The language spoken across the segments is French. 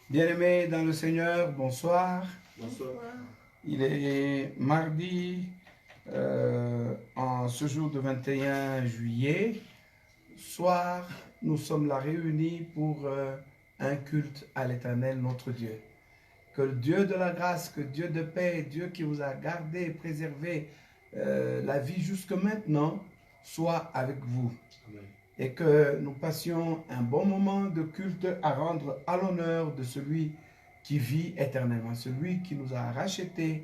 Bien-aimés dans le Seigneur, bonsoir. Bonsoir. Il est mardi, en ce jour de 21 juillet. Soir, nous sommes là réunis pour un culte à l'Éternel, notre Dieu. Que le Dieu de la grâce, que Dieu de paix, Dieu qui vous a gardé et préservé la vie jusque maintenant, soit avec vous. Amen. Et que nous passions un bon moment de culte à rendre à l'honneur de celui qui vit éternellement, celui qui nous a rachetés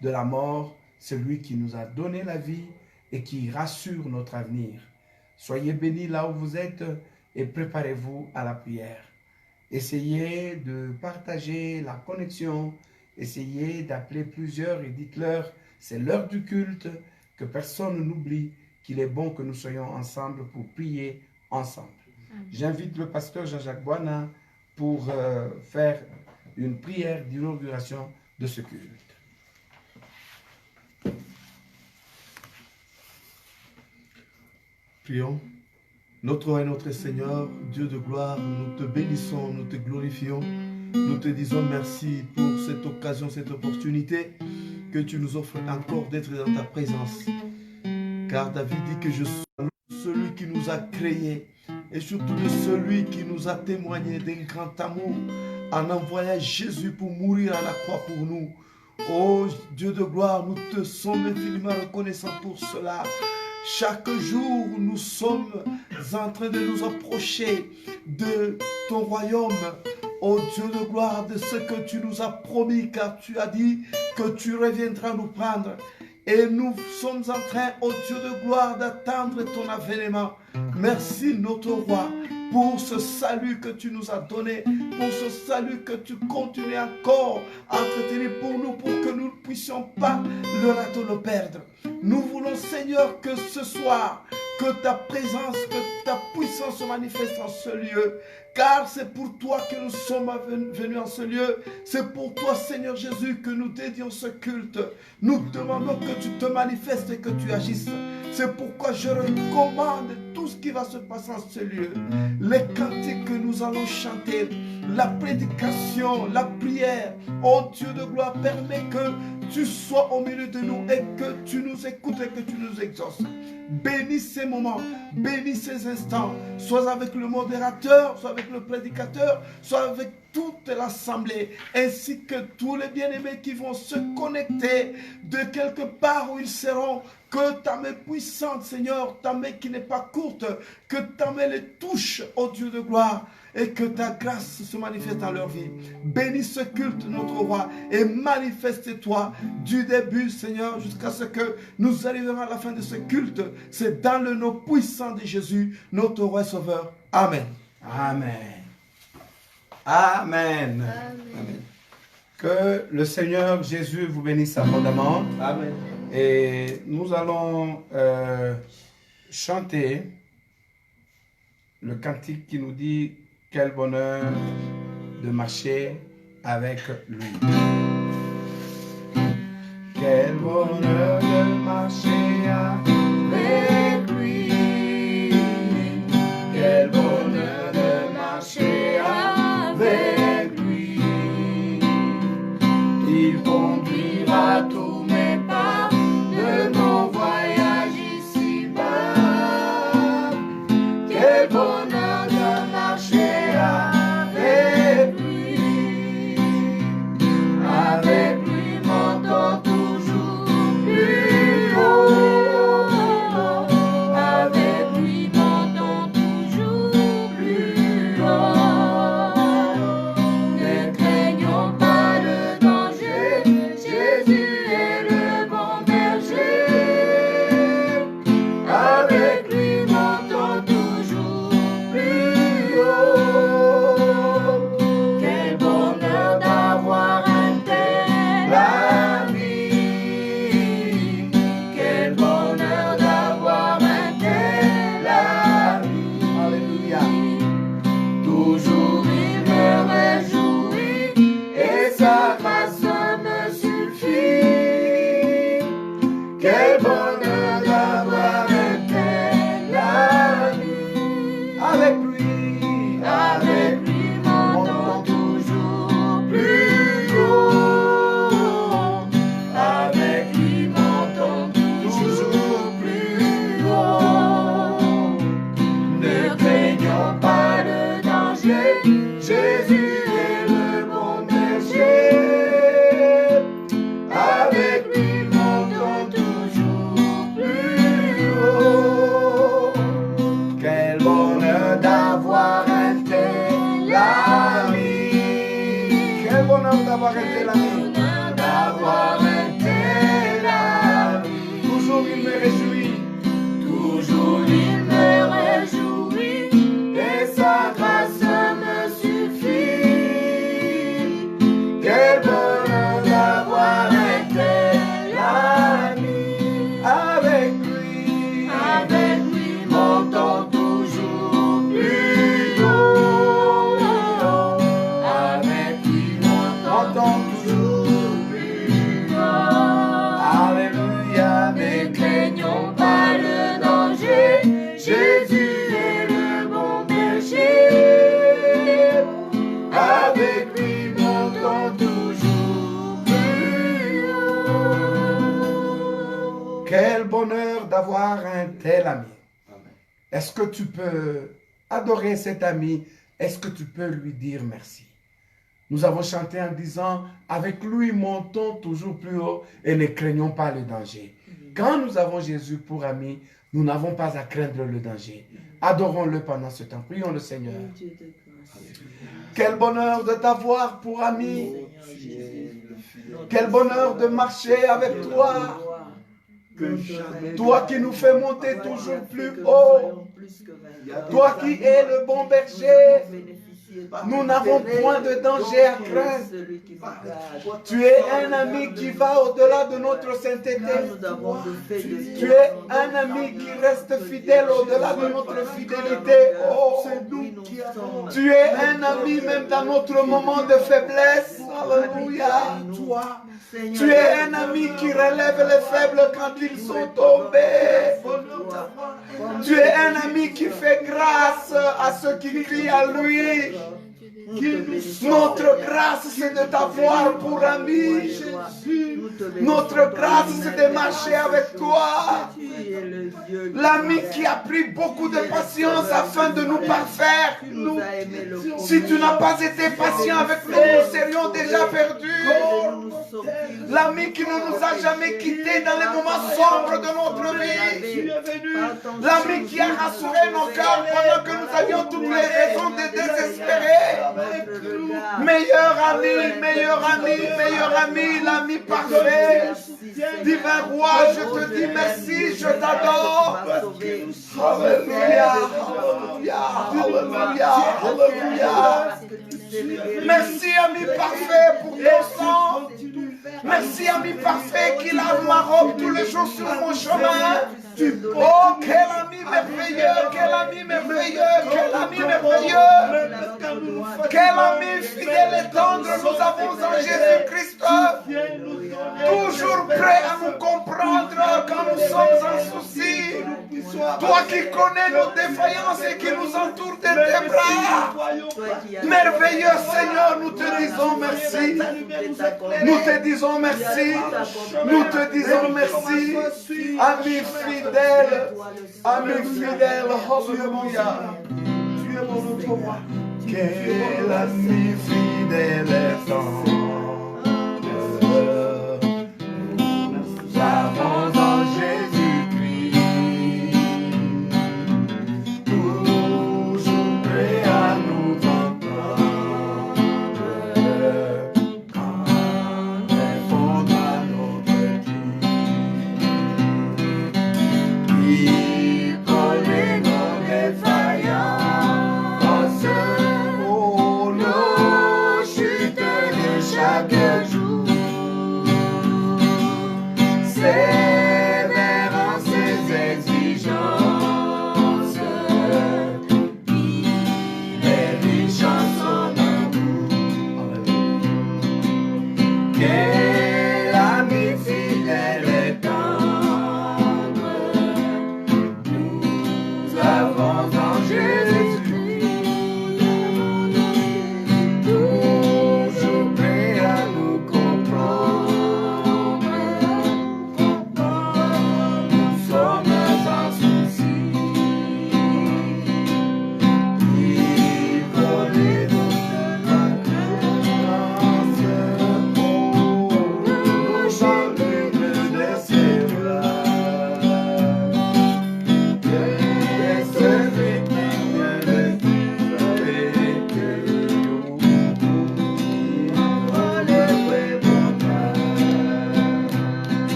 de la mort, celui qui nous a donné la vie et qui rassure notre avenir. Soyez bénis là où vous êtes et préparez-vous à la prière. Essayez de partager la connexion, essayez d'appeler plusieurs et dites-leur, c'est l'heure du culte, que personne n'oublie qu'il est bon que nous soyons ensemble pour prier ensemble. J'invite le pasteur Jean-Jacques Boana pour faire une prière d'inauguration de ce culte. Prions. Notre roi et notre Seigneur, Dieu de gloire, nous te bénissons, nous te glorifions. Nous te disons merci pour cette occasion, cette opportunité que tu nous offres encore d'être dans ta présence. Car David dit que je suis celui qui nous a créés et surtout de celui qui nous a témoigné d'un grand amour en envoyant Jésus pour mourir à la croix pour nous. Oh Dieu de gloire, nous te sommes infiniment reconnaissants pour cela. Chaque jour, nous sommes en train de nous approcher de ton royaume. Oh Dieu de gloire, de ce que tu nous as promis, car tu as dit que tu reviendras nous prendre. Et nous sommes en train, oh Dieu de gloire, d'attendre ton avènement. Merci notre roi pour ce salut que tu nous as donné, pour ce salut que tu continues encore à entretenir pour nous, pour que nous ne puissions pas le rater, le perdre. Nous voulons, Seigneur, que ce soir, que ta présence, que ta puissance se manifeste en ce lieu. Car c'est pour toi que nous sommes venus en ce lieu. C'est pour toi, Seigneur Jésus, que nous dédions ce culte. Nous demandons que tu te manifestes et que tu agisses. C'est pourquoi je recommande tout ce qui va se passer en ce lieu. Les cantiques que nous allons chanter, la prédication, la prière. Oh Dieu de gloire, permets que tu sois au milieu de nous et que tu nous écoutes et que tu nous exauces. Bénis ces moments, bénis ces instants. Sois avec le modérateur, soit avec le prédicateur, soit avec toute l'assemblée, ainsi que tous les bien-aimés qui vont se connecter de quelque part où ils seront. Que ta main puissante, Seigneur, ta main qui n'est pas courte, que ta main les touche, ô Dieu de gloire, et que ta grâce se manifeste dans leur vie. Bénis ce culte, notre roi, et manifeste-toi du début, Seigneur, jusqu'à ce que nous arrivions à la fin de ce culte. C'est dans le nom puissant de Jésus, notre roi sauveur. Amen. Amen. Amen. Amen. Que le Seigneur Jésus vous bénisse abondamment. Amen. Et nous allons chanter le cantique qui nous dit quel bonheur de marcher avec lui. Quel bonheur de marcher avec lui. Quel bonheur de marcher avec lui. Il conduira tous mes pas de mon voyage ici-bas. Quel bonheur de marcher avec lui. Avec lui montant toujours plus haut. Avec lui montant toujours plus haut. Ne craignons pas le danger, Jésus est le bon berger. Avec lui montons toujours plus haut. Quel bonheur d'avoir un tel ami. Quel bonheur d'avoir un tel ami. Alléluia. Toujours il me réjouit et sa grâce me suffit. Quel bonheur d'avoir un tel ami. Avec lui montons toujours bonheur d'avoir été l'ami. D'avoir été l'ami. Toujours il me réjouit. Toujours il me réjouit. Et sa grâce me suffit. Quel bonheur d'avoir été l'ami. Avec lui. Avec lui montons toujours plus haut. Avec lui montons toujours plus haut. Alléluia. Ne craignons pas le danger. Jésus est le bon berger. Avec lui montons toujours plus haut. Quel bonheur d'avoir un tel ami. Est-ce que tu peux adorer cet ami? Est-ce que tu peux lui dire merci? Nous avons chanté en disant, avec lui montons toujours plus haut et ne craignons pas le danger. Quand nous avons Jésus pour ami, nous n'avons pas à craindre le danger. Adorons-le pendant ce temps. Prions le Seigneur. Quel bonheur de t'avoir pour ami. Quel bonheur de marcher avec toi. Toi qui nous fais monter toujours plus haut. Toi qui es le bon berger. Nous n'avons point de danger à craindre. Tu es un ami qui va au-delà de notre sainteté. Tu es un ami qui reste fidèle au-delà de notre fidélité. Oh, tu es un ami même dans notre moment de faiblesse. Alléluia. Tu es un ami qui relève les faibles quand ils sont tombés. Tu es un ami qui fait grâce à ceux qui crient à lui. Notre grâce, c'est de t'avoir pour ami. Notre grâce, c'est de marcher avec toi. L'ami qui a pris beaucoup de patience afin de nous parfaire. Si tu n'as pas été patient avec nous, nous serions déjà perdus. L'ami qui ne nous a jamais quittés dans les moments sombres de notre vie. L'ami qui a rassuré nos cœurs pendant que nous avions toutes les raisons de désespérer. Meilleur ami, meilleur ami, meilleur ami, l'ami parfait. Divin roi, je te dis merci, je t'adore. Alléluia, alléluia, alléluia, alléluia. Merci ami parfait pour ton sang. Merci ami parfait qui lave ma robe tous les jours sur mon chemin. Oh, quel ami merveilleux, quel ami merveilleux, quel ami merveilleux. Quel ami fidèle et tendre nous avons en Jésus-Christ. Toujours prêt à nous comprendre quand nous sommes en souci. Toi qui connais nos défaillances et qui nous entoure de tes bras. Merveilleux Seigneur, nous te disons merci. Nous te disons merci. Nous te disons merci. Ami fidèle. Ami fidèle. Alléluia. Tu es mon autre roi. Quel ami fidèle est tendre. Nous avons en Jésus-Christ. Toujours prêt à nous entendre. Quand répondre à notre cri. Il connaît nos défaillances. Oh, nos chutes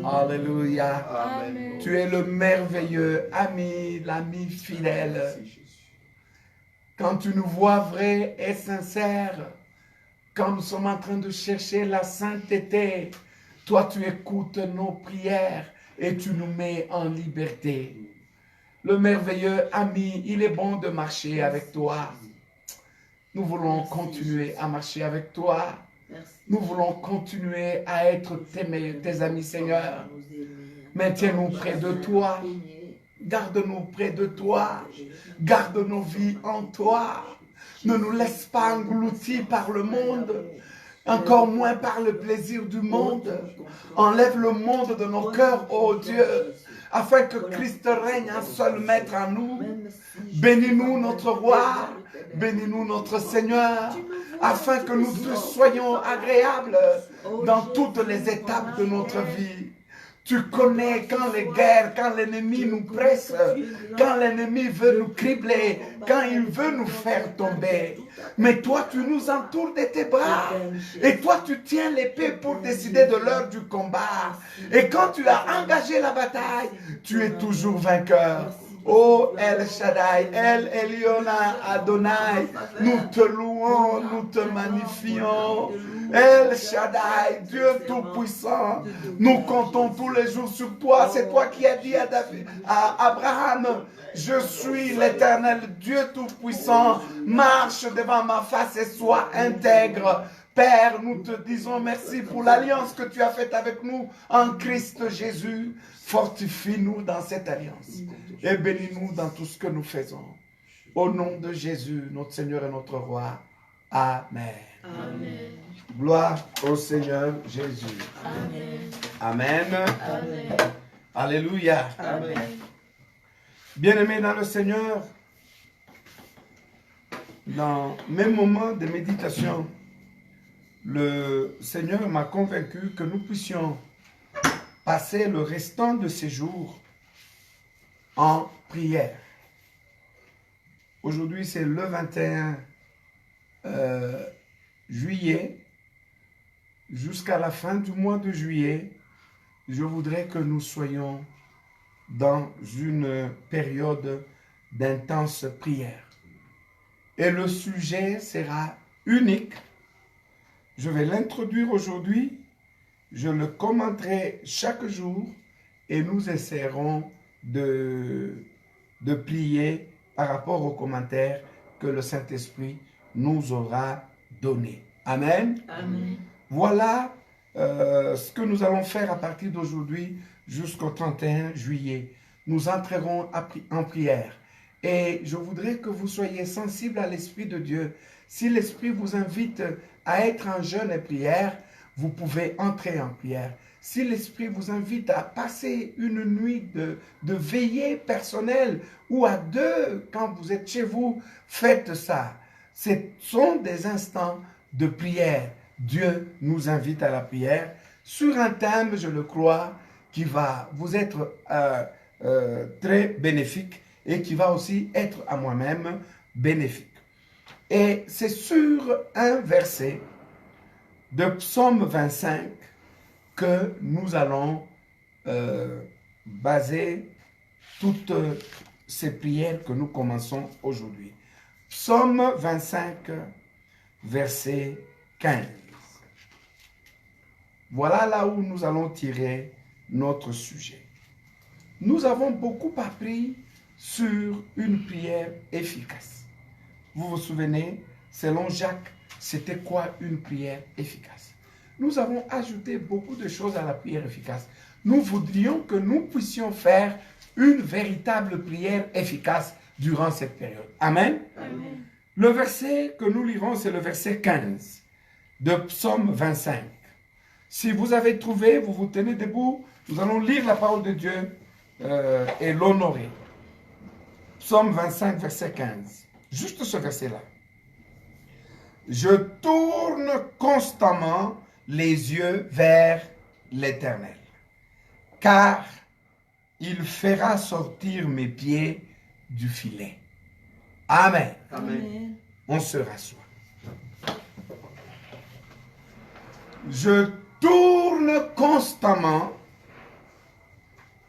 Alléluia. Amen. Tu es le merveilleux ami, l'ami fidèle. Merci, Jésus. Quand tu nous vois vrais et sincères, quand nous sommes en train de chercher la sainteté, toi tu écoutes nos prières et tu nous mets en liberté. Le merveilleux ami, il est bon de marcher avec toi. Nous voulons continuer à marcher avec toi. Nous voulons continuer à être tes amis, Seigneur. Maintiens-nous près de toi. Garde-nous près de toi. Garde nos vies en toi. Ne nous laisse pas engloutis par le monde. Encore moins par le plaisir du monde. Enlève le monde de nos cœurs, ô Dieu, afin que Christ règne un seul maître en nous. Bénis-nous notre roi, bénis-nous notre Seigneur, afin que nous tous soyons agréables dans toutes les étapes de notre vie. Tu connais quand les guerres, quand l'ennemi nous presse, quand l'ennemi veut nous cribler, quand il veut nous faire tomber. Mais toi, tu nous entoures de tes bras. Et toi, tu tiens l'épée pour décider de l'heure du combat. Et quand tu as engagé la bataille, tu es toujours vainqueur. Oh El Shaddai, El Eliona Adonai, nous te louons, nous te magnifions. El Shaddai, Dieu Tout-Puissant, nous comptons tous les jours sur toi. C'est toi qui as dit à Abraham, je suis l'Éternel Dieu Tout-Puissant, marche devant ma face et sois intègre. Père, nous te disons merci pour l'alliance que tu as faite avec nous en Christ Jésus. Fortifie-nous dans cette alliance et bénis-nous dans tout ce que nous faisons. Au nom de Jésus, notre Seigneur et notre Roi. Amen. Amen. Gloire au Seigneur Jésus. Amen. Amen. Amen. Alléluia. Amen. Bien-aimés dans le Seigneur, dans mes moments de méditation, le Seigneur m'a convaincu que nous puissions passer le restant de ces jours en prière. Aujourd'hui, c'est le 21 juillet. Jusqu'à la fin du mois de juillet, je voudrais que nous soyons dans une période d'intense prière. Et le sujet sera unique. Je vais l'introduire aujourd'hui. Je le commenterai chaque jour et nous essaierons de plier par rapport aux commentaires que le Saint-Esprit nous aura donnés. Amen. Amen. Voilà ce que nous allons faire à partir d'aujourd'hui jusqu'au 31 juillet. Nous entrerons en prière. Et je voudrais que vous soyez sensibles à l'Esprit de Dieu. Si l'Esprit vous invite à être en jeûne et prière, vous pouvez entrer en prière. Si l'Esprit vous invite à passer une nuit de veillée personnelle ou à deux, quand vous êtes chez vous, faites ça. Ce sont des instants de prière. Dieu nous invite à la prière sur un thème, je le crois, qui va vous être très bénéfique et qui va aussi être à moi-même bénéfique. Et c'est sur un verset de Psaume 25 que nous allons baser toutes ces prières que nous commençons aujourd'hui. Psaume 25, verset 15. Voilà là où nous allons tirer notre sujet. Nous avons beaucoup appris sur une prière efficace. Vous vous souvenez, selon Jacques, c'était quoi une prière efficace? Nous avons ajouté beaucoup de choses à la prière efficace. Nous voudrions que nous puissions faire une véritable prière efficace durant cette période. Amen. Amen. Le verset que nous lirons, c'est le verset 15 de Psaume 25. Si vous avez trouvé, vous vous tenez debout, nous allons lire la parole de Dieu et l'honorer. Psaume 25, verset 15. Juste ce verset-là. Je tourne constamment les yeux vers l'Éternel, car il fera sortir mes pieds du filet. Amen. Amen. On se rassoit. Je tourne constamment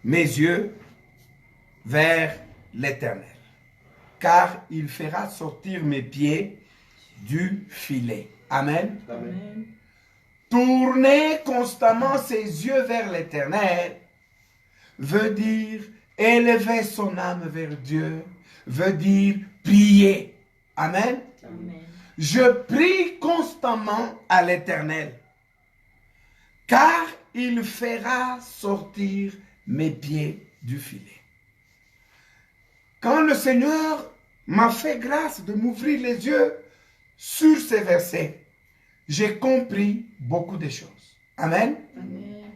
mes yeux vers l'Éternel, car il fera sortir mes pieds du filet. Amen. Amen. Tourner constamment ses yeux vers l'Éternel veut dire élever son âme vers Dieu, veut dire prier. Amen. Amen. Je prie constamment à l'Éternel, car il fera sortir mes pieds du filet. Quand le Seigneur m'a fait grâce de m'ouvrir les yeux sur ces versets, j'ai compris beaucoup de choses. Amen. Amen.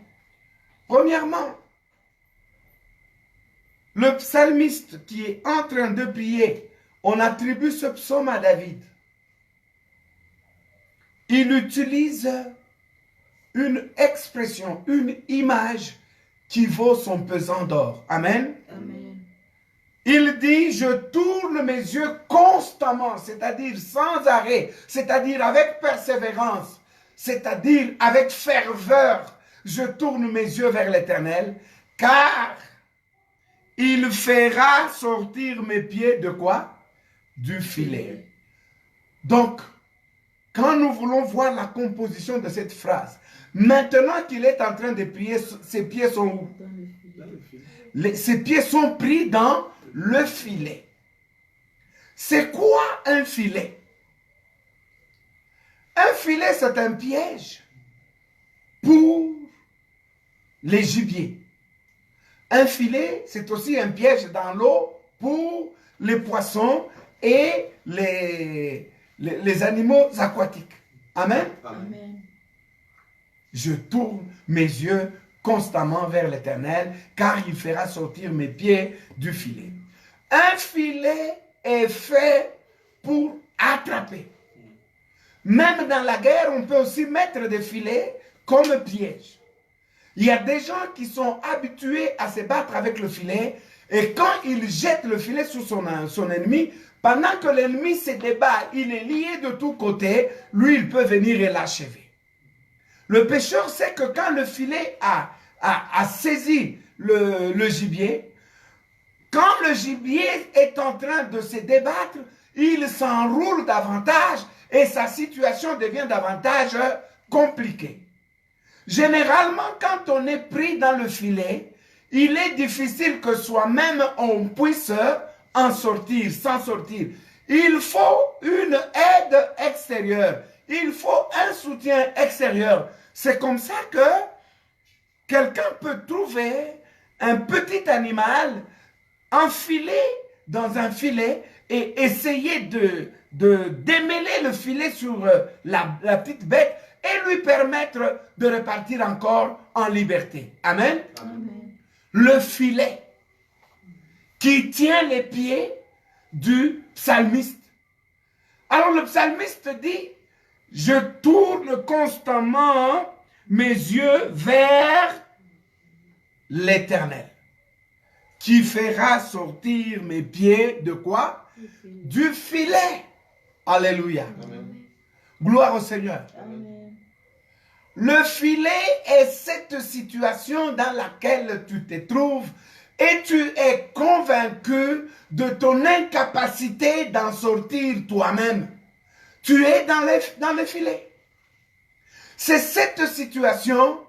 Premièrement, le psalmiste qui est en train de prier, on attribue ce psaume à David. Il utilise une expression, une image qui vaut son pesant d'or. Amen. Amen. Il dit, je tourne mes yeux constamment, c'est-à-dire sans arrêt, c'est-à-dire avec persévérance, c'est-à-dire avec ferveur. Je tourne mes yeux vers l'Éternel, car il fera sortir mes pieds de quoi? Du filet. Donc, quand nous voulons voir la composition de cette phrase, maintenant qu'il est en train de prier, ses pieds sont où? Ses pieds sont pris dans le filet. C'est quoi un filet? Un filet, c'est un piège pour les gibiers. Un filet, c'est aussi un piège dans l'eau pour les poissons et les animaux aquatiques. Amen. Amen. Je tourne mes yeux constamment vers l'Éternel, car il fera sortir mes pieds du filet. Un filet est fait pour attraper. Même dans la guerre, on peut aussi mettre des filets comme piège. Il y a des gens qui sont habitués à se battre avec le filet, et quand ils jettent le filet sur son ennemi, pendant que l'ennemi se débat, il est lié de tous côtés, lui, il peut venir et l'achever. Le pêcheur sait que quand le filet a saisi le gibier, quand le gibier est en train de se débattre, il s'enroule davantage et sa situation devient davantage compliquée. Généralement, quand on est pris dans le filet, il est difficile que soi-même on puisse en sortir, s'en sortir. Il faut une aide extérieure. Il faut un soutien extérieur. C'est comme ça que quelqu'un peut trouver un petit animal enfilé dans un filet et essayer de démêler le filet sur la petite bête et lui permettre de repartir encore en liberté. Amen. Amen. Le filet qui tient les pieds du psalmiste. Alors le psalmiste dit, je tourne constamment mes yeux vers l'Éternel, qui fera sortir mes pieds de quoi? Du filet. Alléluia. Amen. Gloire au Seigneur. Amen. Le filet est cette situation dans laquelle tu te trouves et tu es convaincu de ton incapacité d'en sortir toi-même. Tu es dans le filet. C'est cette situation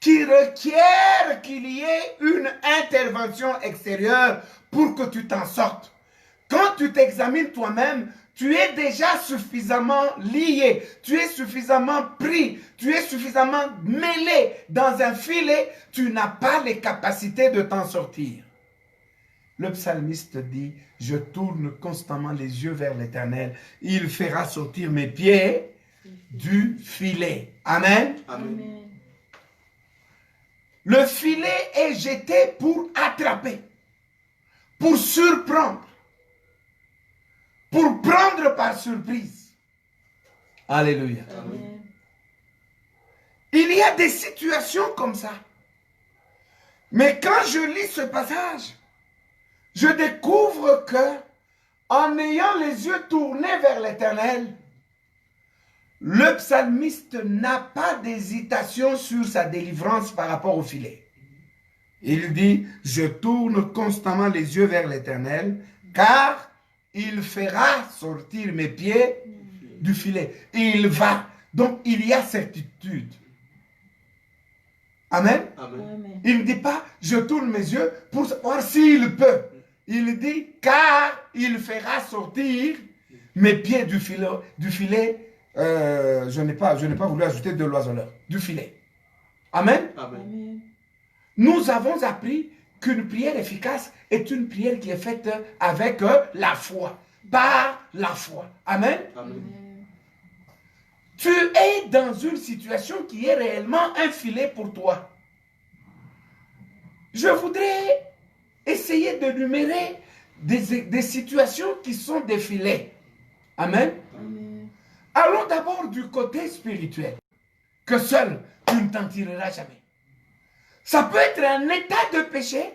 qui requiert qu'il y ait une intervention extérieure pour que tu t'en sortes. Quand tu t'examines toi-même, tu es déjà suffisamment lié, tu es suffisamment pris, tu es suffisamment mêlé dans un filet, tu n'as pas les capacités de t'en sortir. Le psalmiste dit, je tourne constamment les yeux vers l'Éternel, il fera sortir mes pieds du filet. Amen. Amen. Le filet est jeté pour attraper, pour surprendre, pour prendre par surprise. Alléluia. Amen. Il y a des situations comme ça. Mais quand je lis ce passage, je découvre que, en ayant les yeux tournés vers l'Éternel, le psalmiste n'a pas d'hésitation sur sa délivrance par rapport au filet. Il dit, je tourne constamment les yeux vers l'Éternel, car il fera sortir mes pieds du filet. Il va. Donc, il y a certitude. Amen. Amen. Il ne dit pas, je tourne mes yeux pour savoir s'il peut. Il dit, car il fera sortir mes pieds du filet. Je n'ai pas voulu ajouter de l'oiseleur. Du filet. Amen. Amen. Nous avons appris qu'une prière efficace est une prière qui est faite avec la foi. Par la foi. Amen. Amen. Tu es dans une situation qui est réellement un filet pour toi. Je voudrais essayer de numérer des situations qui sont des filets. Amen. Amen. Allons d'abord du côté spirituel, que seul tu ne t'en tireras jamais. Ça peut être un état de péché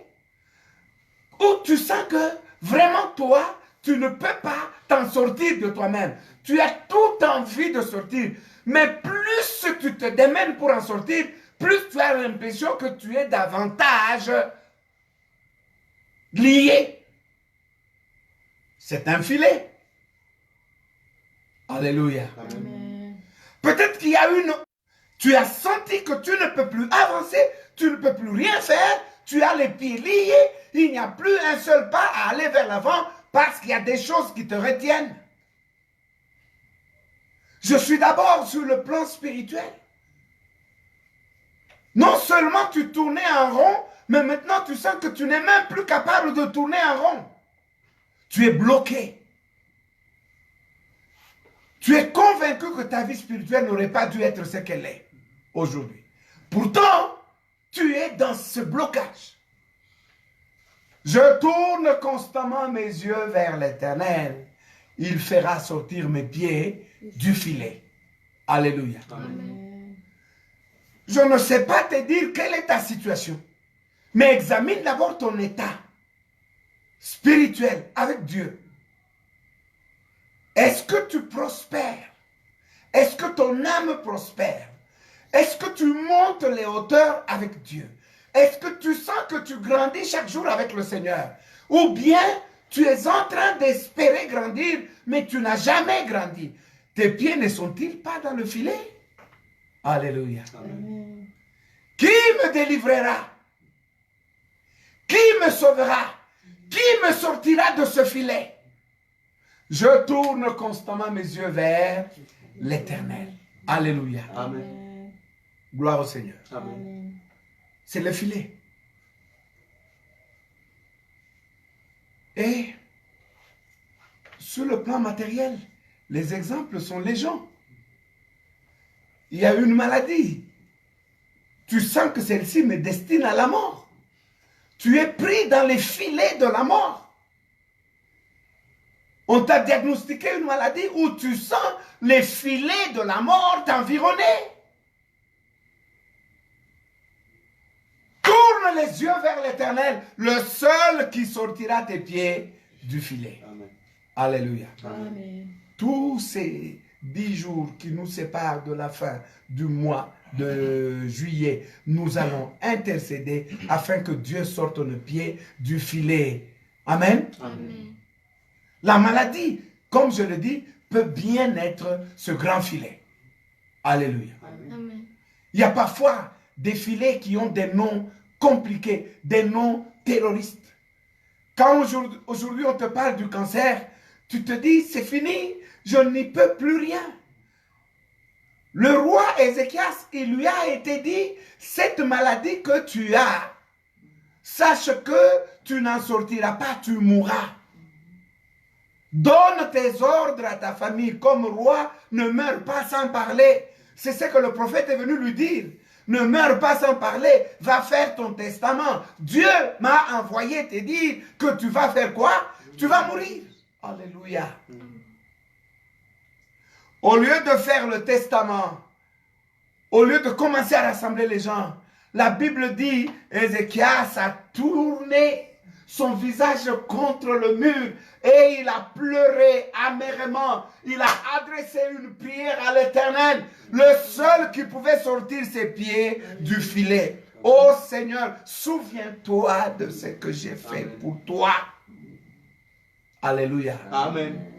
où tu sens que vraiment toi, tu ne peux pas t'en sortir de toi-même. Tu as toute envie de sortir, mais plus tu te démènes pour en sortir, plus tu as l'impression que tu es davantage lié. C'est un filet. Alléluia. Amen. Peut-être qu'il y a tu as senti que tu ne peux plus avancer, tu ne peux plus rien faire, tu as les pieds liés, il n'y a plus un seul pas à aller vers l'avant parce qu'il y a des choses qui te retiennent. Je suis d'abord sur le plan spirituel. Non seulement tu tournais en rond, mais maintenant tu sens que tu n'es même plus capable de tourner en rond. Tu es bloqué. Tu es convaincu que ta vie spirituelle n'aurait pas dû être ce qu'elle est aujourd'hui. Pourtant, tu es dans ce blocage. Je tourne constamment mes yeux vers l'Éternel. Il fera sortir mes pieds du filet. Alléluia. Amen. Je ne sais pas te dire quelle est ta situation, mais examine d'abord ton état spirituel avec Dieu. Est-ce que tu prospères? Est-ce que ton âme prospère? Est-ce que tu montes les hauteurs avec Dieu? Est-ce que tu sens que tu grandis chaque jour avec le Seigneur? Ou bien tu es en train d'espérer grandir, mais tu n'as jamais grandi? Tes pieds ne sont-ils pas dans le filet? Alléluia. Amen. Qui me délivrera? Qui me sauvera? Qui me sortira de ce filet? Je tourne constamment mes yeux vers l'Éternel. Alléluia. Amen. Gloire au Seigneur. Amen. Amen. C'est le filet. Et sur le plan matériel, les exemples sont légion. Il y a une maladie. Tu sens que celle-ci me destine à la mort. Tu es pris dans les filets de la mort. On t'a diagnostiqué une maladie où tu sens les filets de la mort t'environner. Tourne les yeux vers l'Éternel, le seul qui sortira tes pieds du filet. Amen. Alléluia. Amen. Tous ces 10 jours qui nous séparent de la fin du mois de juillet, nous allons intercéder afin que Dieu sorte nos pieds du filet. Amen. Amen. La maladie, comme je le dis, peut bien être ce grand filet. Alléluia. Amen. Il y a parfois des filets qui ont des noms compliqués, des noms terroristes. Quand aujourd'hui on te parle du cancer, tu te dis c'est fini, je n'y peux plus rien. Le roi Ézéchias, il lui a été dit, cette maladie que tu as, sache que tu n'en sortiras pas, tu mourras. Donne tes ordres à ta famille comme roi, ne meurs pas sans parler. C'est ce que le prophète est venu lui dire. Ne meurs pas sans parler, va faire ton testament. Dieu m'a envoyé te dire que tu vas faire quoi? Tu vas mourir. Alléluia. Au lieu de faire le testament, au lieu de commencer à rassembler les gens, la Bible dit, Ézéchias a tourné son visage contre le mur et il a pleuré amèrement. Il a adressé une prière à l'Éternel, le seul qui pouvait sortir ses pieds du filet. Oh Seigneur, souviens-toi de ce que j'ai fait pour toi. Alléluia. Amen.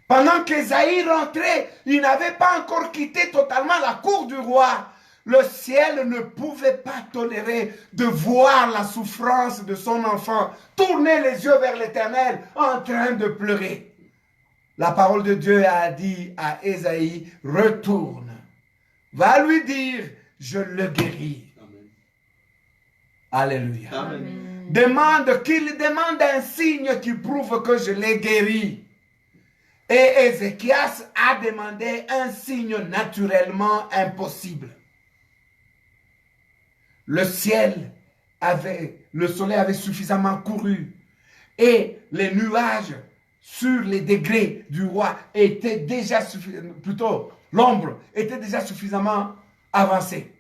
Pendant qu'Ésaïe rentrait, il n'avait pas encore quitté totalement la cour du roi. Le ciel ne pouvait pas tolérer de voir la souffrance de son enfant tourner les yeux vers l'Éternel en train de pleurer. La parole de Dieu a dit à Ésaïe, retourne, va lui dire, je le guéris. Amen. Alléluia. Amen. Qu'il demande un signe qui prouve que je l'ai guéri. Et Ézéchias a demandé un signe naturellement impossible. Le soleil avait suffisamment couru et les nuages sur les degrés du roi étaient déjà l'ombre était déjà suffisamment avancée.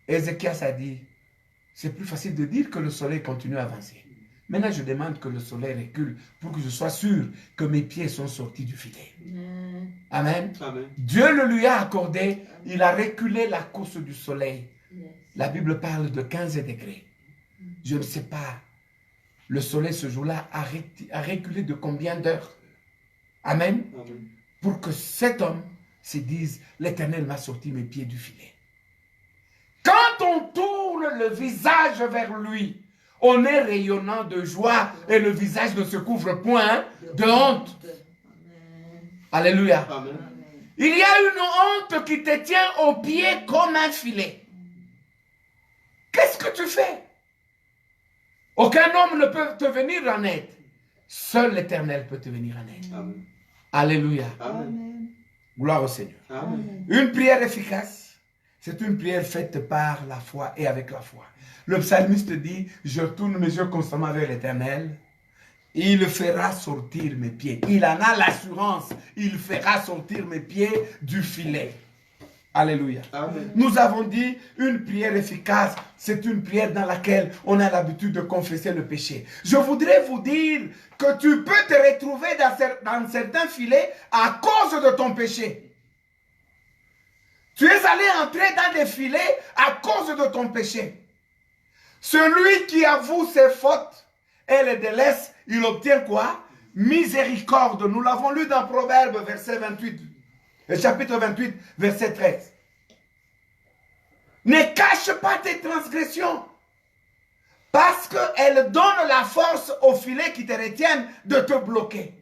Ézéchias a dit, c'est plus facile de dire que le soleil continue à avancer. Maintenant, je demande que le soleil recule pour que je sois sûr que mes pieds sont sortis du filet. Amen. Amen. Dieu le lui a accordé, il a reculé la course du soleil. La Bible parle de 15 degrés. Je ne sais pas, le soleil ce jour-là a reculé de combien d'heures? Amen. Amen. Pour que cet homme se dise, l'Éternel m'a sorti mes pieds du filet. Quand on tourne le visage vers lui, on est rayonnant de joie et le visage ne se couvre point de honte. Alléluia. Amen. Il y a une honte qui te tient aux pieds comme un filet. Qu'est-ce que tu fais? Aucun homme ne peut te venir en aide. Seul l'Éternel peut te venir en aide. Amen. Alléluia. Amen. Gloire au Seigneur. Amen. Une prière efficace, c'est une prière faite par la foi et avec la foi. Le psalmiste dit, je tourne mes yeux constamment vers l'Éternel. Il fera sortir mes pieds. Il en a l'assurance. Il fera sortir mes pieds du filet. Alléluia. Amen. Nous avons dit une prière efficace, c'est une prière dans laquelle on a l'habitude de confesser le péché. Je voudrais vous dire que tu peux te retrouver dans certains filets à cause de ton péché. Tu es allé entrer dans des filets à cause de ton péché. Celui qui avoue ses fautes et les délaisse, il obtient quoi? Miséricorde. Nous l'avons lu dans Proverbes, chapitre 28, verset 13. Ne cache pas tes transgressions, parce qu'elles donnent la force aux filets qui te retiennent de te bloquer.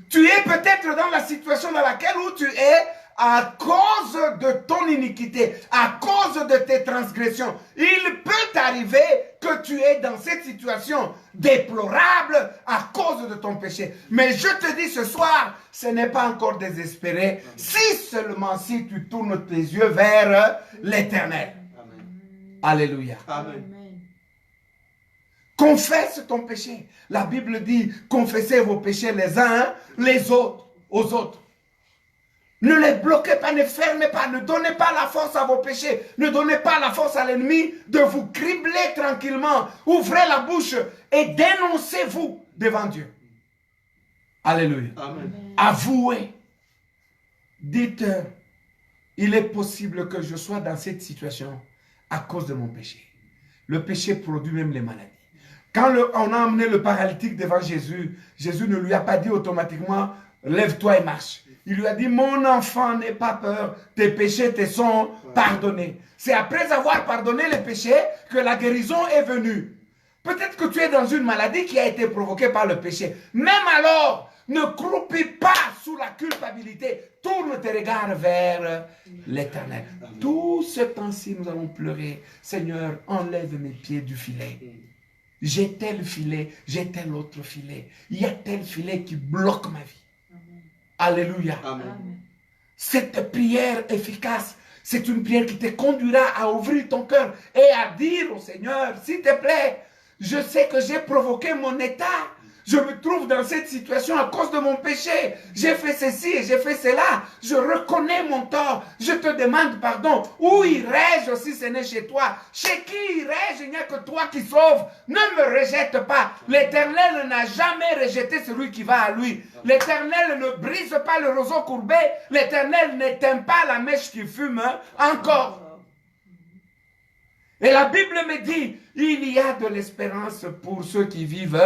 Tu es peut-être dans la situation dans laquelle où tu es à cause de ton iniquité, à cause de tes transgressions. Il peut t'arriver que tu es dans cette situation déplorable à cause de ton péché. Mais je te dis ce soir, ce n'est pas encore désespéré, si seulement si tu tournes tes yeux vers l'Éternel. Alléluia. Amen. Confesse ton péché. La Bible dit, confessez vos péchés les uns les autres, aux autres. Ne les bloquez pas, ne fermez pas, ne donnez pas la force à vos péchés, ne donnez pas la force à l'ennemi de vous cribler tranquillement. Ouvrez la bouche et dénoncez-vous devant Dieu. Alléluia. Amen. Avouez. Dites, il est possible que je sois dans cette situation à cause de mon péché. Le péché produit même les maladies. Quand on a amené le paralytique devant Jésus, Jésus ne lui a pas dit automatiquement, lève-toi et marche. Il lui a dit, mon enfant, n'aie pas peur, tes péchés te sont pardonnés. C'est après avoir pardonné les péchés que la guérison est venue. Peut-être que tu es dans une maladie qui a été provoquée par le péché. Même alors, ne croupis pas sous la culpabilité. Tourne tes regards vers l'Éternel. Tout ce temps-ci, nous allons pleurer. Seigneur, enlève mes pieds du filet. J'ai tel filet, j'ai tel autre filet. Il y a tel filet qui bloque ma vie. Alléluia. Amen. Cette prière efficace, c'est une prière qui te conduira à ouvrir ton cœur et à dire au Seigneur, s'il te plaît, je sais que j'ai provoqué mon état. Je me trouve dans cette situation à cause de mon péché. J'ai fait ceci et j'ai fait cela. Je reconnais mon tort. Je te demande pardon. Où irai-je si ce n'est chez toi? Chez qui irai-je? Il n'y a que toi qui sauves. Ne me rejette pas. L'Éternel n'a jamais rejeté celui qui va à lui. L'Éternel ne brise pas le roseau courbé. L'Éternel n'éteint pas la mèche qui fume encore. Et la Bible me dit, il y a de l'espérance pour ceux qui vivent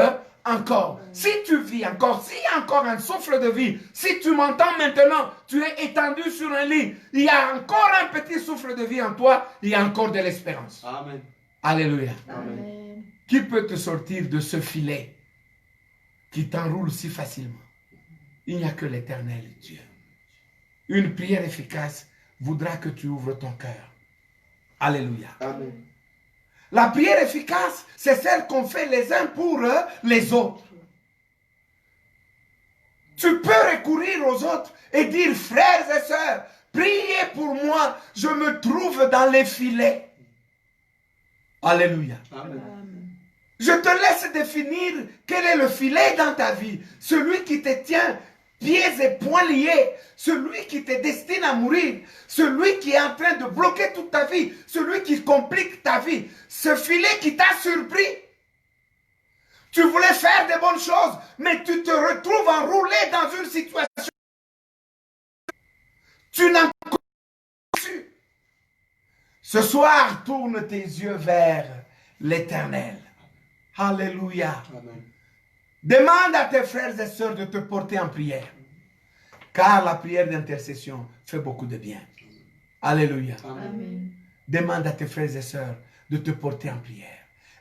encore. Si tu vis encore, s'il y a encore un souffle de vie, si tu m'entends maintenant, tu es étendu sur un lit, il y a encore un petit souffle de vie en toi, il y a encore de l'espérance. Amen. Alléluia. Amen. Qui peut te sortir de ce filet qui t'enroule si facilement? Il n'y a que l'Éternel Dieu. Une prière efficace voudra que tu ouvres ton cœur. Alléluia. Amen. La prière efficace, c'est celle qu'on fait les uns pour les autres. Tu peux recourir aux autres et dire, frères et sœurs, priez pour moi, je me trouve dans les filets. Alléluia. Amen. Je te laisse définir quel est le filet dans ta vie. Celui qui te tient pieds et poings liés. Celui qui te destine à mourir. Celui qui est en train de bloquer toute ta vie. Celui qui complique ta vie. Ce filet qui t'a surpris. Tu voulais faire de bonnes choses, mais tu te retrouves enroulé dans une situation. Tu n'as pas su. Ce soir, tourne tes yeux vers l'Éternel. Alléluia. Amen. Demande à tes frères et sœurs de te porter en prière. Car la prière d'intercession fait beaucoup de bien. Alléluia. Amen. Demande à tes frères et sœurs de te porter en prière.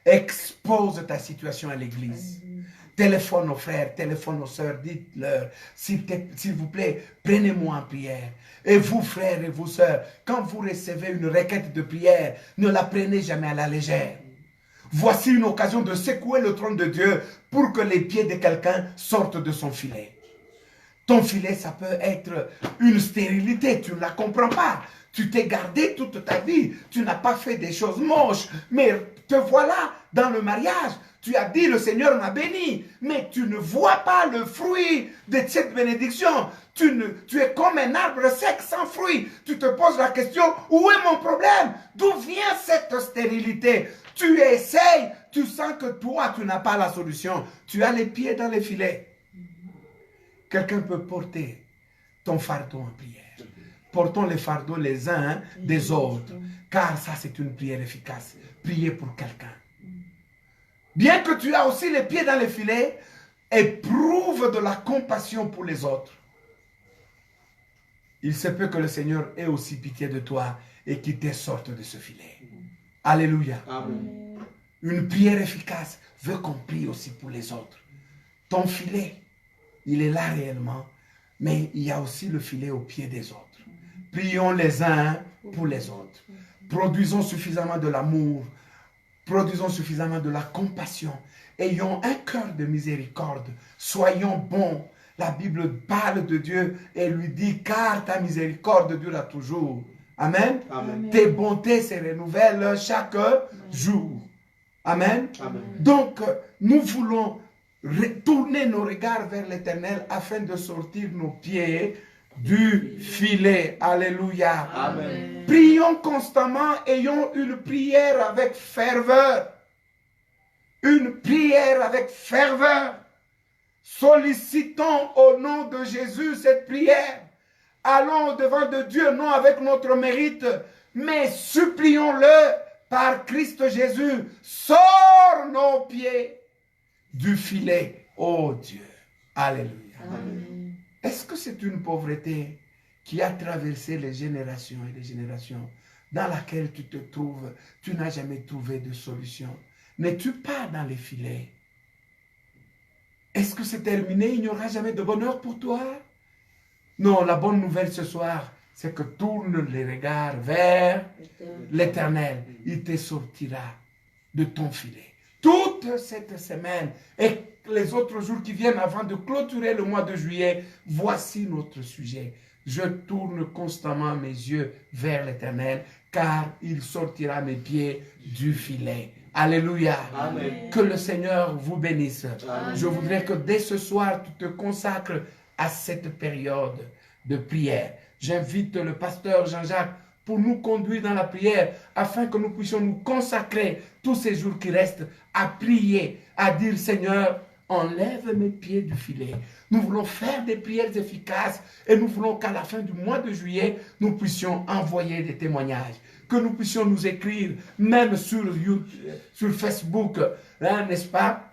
Expose ta situation à l'église. Téléphone aux frères, téléphone aux sœurs, dites-leur, s'il vous plaît, prenez-moi en prière. Et vous, frères et vous, sœurs, quand vous recevez une requête de prière, ne la prenez jamais à la légère. Voici une occasion de secouer le trône de Dieu pour que les pieds de quelqu'un sortent de son filet. Ton filet, ça peut être une stérilité, tu ne la comprends pas. Tu t'es gardé toute ta vie, tu n'as pas fait des choses moches, mais te voilà dans le mariage. Tu as dit, le Seigneur m'a béni, mais tu ne vois pas le fruit de cette bénédiction. Tu es comme un arbre sec sans fruit. Tu te poses la question, où est mon problème? D'où vient cette stérilité? Tu essayes, tu sens que toi, tu n'as pas la solution. Tu as les pieds dans les filets. Quelqu'un peut porter ton fardeau en prière. Portons les fardeaux les uns des autres. Car ça, c'est une prière efficace. Prier pour quelqu'un. Bien que tu as aussi les pieds dans les filets, éprouve de la compassion pour les autres. Il se peut que le Seigneur ait aussi pitié de toi et qu'il te sorte de ce filet. Alléluia. Amen. Une prière efficace veut qu'on prie aussi pour les autres. Ton filet, il est là réellement, mais il y a aussi le filet au pied des autres. Prions les uns pour les autres. Produisons suffisamment de l'amour. Produisons suffisamment de la compassion. Ayons un cœur de miséricorde. Soyons bons. La Bible parle de Dieu et lui dit, car ta miséricorde dure toujours. Amen. Amen. Tes bontés se renouvellent chaque jour. Amen. Amen. Donc, nous voulons tourner nos regards vers l'Éternel afin de sortir nos pieds du filet. Alléluia. Amen. Prions constamment, ayons une prière avec ferveur. Une prière avec ferveur. Sollicitons au nom de Jésus cette prière. Allons devant de Dieu, non avec notre mérite, mais supplions-le par Christ Jésus. Sors nos pieds du filet, ô Dieu. Alléluia. Amen. Est-ce que c'est une pauvreté qui a traversé les générations et les générations dans laquelle tu te trouves, tu n'as jamais trouvé de solution? N'es-tu pas dans les filets? Est-ce que c'est terminé? Il n'y aura jamais de bonheur pour toi? Non, la bonne nouvelle ce soir, c'est que tourne les regards vers l'Éternel. Il te sortira de ton filet. Toute cette semaine et les autres jours qui viennent avant de clôturer le mois de juillet, voici notre sujet. Je tourne constamment mes yeux vers l'Éternel, car il sortira mes pieds du filet. Alléluia. Amen. Que le Seigneur vous bénisse. Amen. Je voudrais que dès ce soir, tu te consacres à cette période de prière. J'invite le pasteur Jean-Jacques pour nous conduire dans la prière, afin que nous puissions nous consacrer tous ces jours qui restent à prier, à dire, Seigneur, enlève mes pieds du filet. Nous voulons faire des prières efficaces et nous voulons qu'à la fin du mois de juillet, nous puissions envoyer des témoignages, que nous puissions nous écrire, même sur Facebook, hein, n'est-ce pas?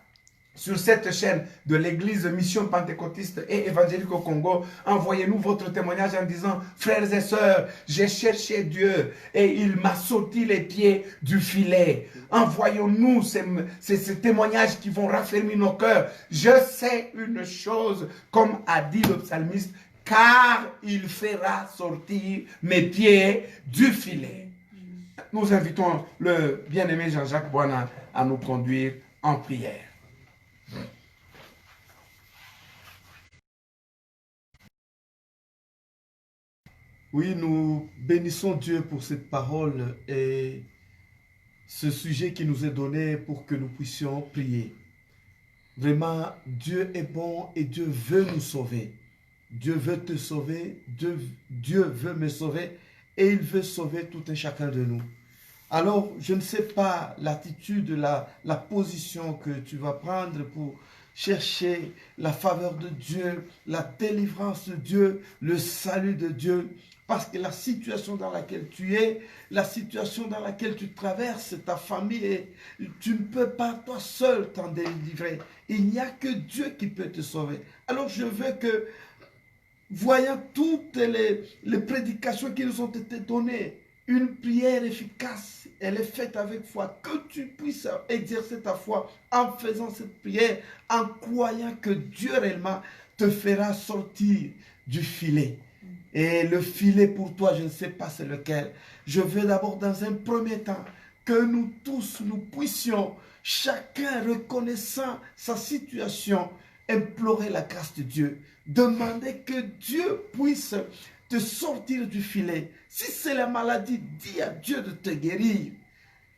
Sur cette chaîne de l'église Mission Pentecôtiste et Évangélique au Congo, envoyez-nous votre témoignage en disant, frères et sœurs, j'ai cherché Dieu et il m'a sorti les pieds du filet. Envoyons-nous ces témoignages qui vont raffermir nos cœurs. Je sais une chose, comme a dit le psalmiste, car il fera sortir mes pieds du filet. Nous invitons le bien-aimé Jean-Jacques Boana à nous conduire en prière. Oui, nous bénissons Dieu pour cette parole et ce sujet qui nous est donné pour que nous puissions prier. Vraiment, Dieu est bon et Dieu veut nous sauver. Dieu veut te sauver, Dieu veut me sauver et il veut sauver tout un chacun de nous. Alors, je ne sais pas l'attitude, la position que tu vas prendre pour chercher la faveur de Dieu, la délivrance de Dieu, le salut de Dieu. Parce que la situation dans laquelle tu es, la situation dans laquelle tu traverses, ta famille, tu ne peux pas toi seul t'en délivrer. Il n'y a que Dieu qui peut te sauver. Alors je veux que, voyant toutes les prédications qui nous ont été données, une prière efficace, elle est faite avec foi. Que tu puisses exercer ta foi en faisant cette prière, en croyant que Dieu réellement te fera sortir du filet. Et le filet pour toi, je ne sais pas c'est lequel. Je veux d'abord dans un premier temps que nous tous, nous puissions, chacun reconnaissant sa situation, implorer la grâce de Dieu. Demander que Dieu puisse te sortir du filet. Si c'est la maladie, dis à Dieu de te guérir.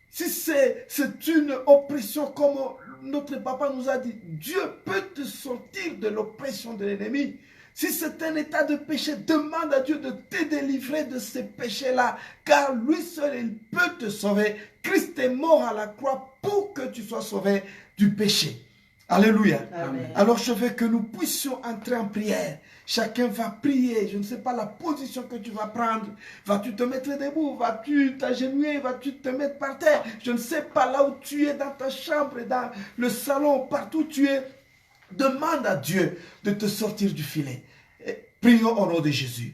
Si c'est une oppression comme notre papa nous a dit, Dieu peut te sortir de l'oppression de l'ennemi. Si c'est un état de péché, demande à Dieu de te délivrer de ces péchés-là, car lui seul, il peut te sauver. Christ est mort à la croix pour que tu sois sauvé du péché. Alléluia. Amen. Alors je veux que nous puissions entrer en prière. Chacun va prier. Je ne sais pas la position que tu vas prendre. Vas-tu te mettre debout? Vas-tu t'agenouiller? Vas-tu te mettre par terre? Je ne sais pas là où tu es, dans ta chambre, dans le salon, partout où tu es. Demande à Dieu de te sortir du filet. Prions au nom de Jésus.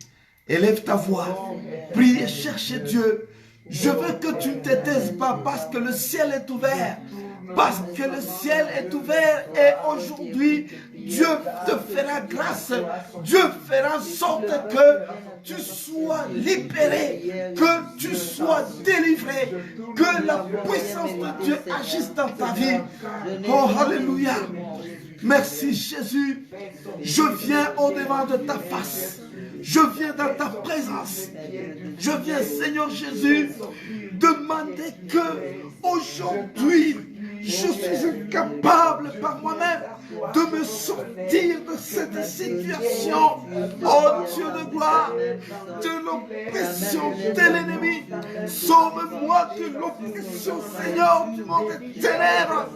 Élève ta voix. Prie et cherche Dieu. Je veux que tu ne te taises pas parce que le ciel est ouvert. Parce que le ciel est ouvert et aujourd'hui, Dieu te fera grâce. Dieu fera en sorte que tu sois libéré, que tu sois délivré, que la puissance de Dieu agisse dans ta vie. Oh, alléluia. Merci Jésus. Je viens au-devant de ta face. Je viens dans ta présence. Je viens, Seigneur Jésus, demander que aujourd'hui, je suis incapable par moi-même de me sortir de cette situation. Oh Dieu de gloire, de l'oppression de l'ennemi. Sauve-moi de l'oppression, Seigneur, du monde des ténèbres,